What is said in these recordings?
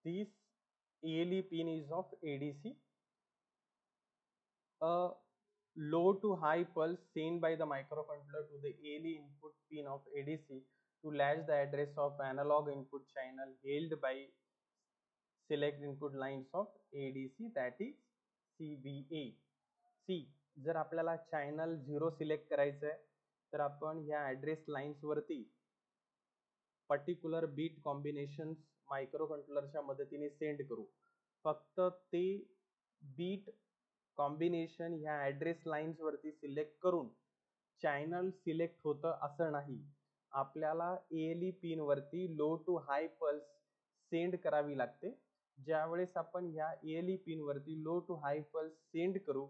this ALE pin is of ADC. A low to high pulse sent by the microcontroller to the ALE input pin of ADC to latch the address of analog input channel held by select input lines of ADC, that is CBA. C. जर आपल्याला channel 0 select करायचं आहे तर आपण ह्या address lines वरती particular bit combinations मायक्रोकंट्रोलरच्या मदतीने सेंड करू. फक्त ते बीट कॉम्बिनेशन ह्या ॲड्रेस लाईन्स वरती सिलेक्ट करून चॅनल सिलेक्ट होतं असं नाही. आपल्याला ALE पिन वरती low to high pulse send करावी लागते. ज्यावेळेस आपण ह्या ALE पिन वरती low to high pulse send करू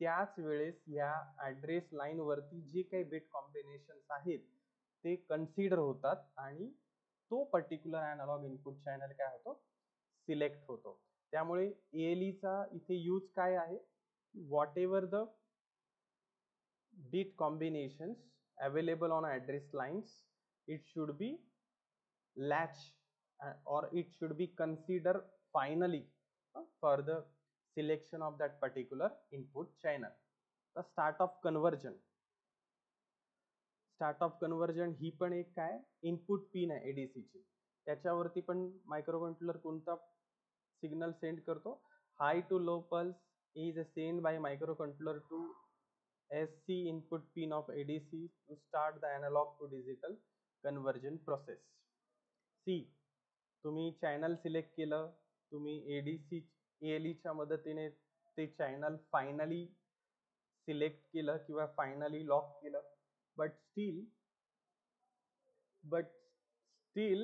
त्याच वेळेस ह्या ॲड्रेस लाईन वरती जे काही बीट कॉम्बिनेशन्स आहेत ते कन्सिडर होतात आणि तो पर्टिक्युलर अॅनालॉग इनपुट चॅनल काय होतो, सिलेक्ट होतो. त्यामुळे ALE चा इथे यूज काय आहे, whatever the bit combinations available on address lines, it should be latch or it should be considered finally for the selection of that particular input channel. The start of conversion ही पण एक काय input pin आहे ADC ची. त्याच्यावरती पण microcontroller कोणता signal send करतो, high to low pulse is sent by microcontroller to SC input pin of ADC to start the analog to digital conversion process. C. तुम्ही चॅनल सिलेक्ट केलं, तुम्ही ALE च्या मदतीने ते चॅनल फायनली सिलेक्ट केलं किंवा finally lock केलं, but still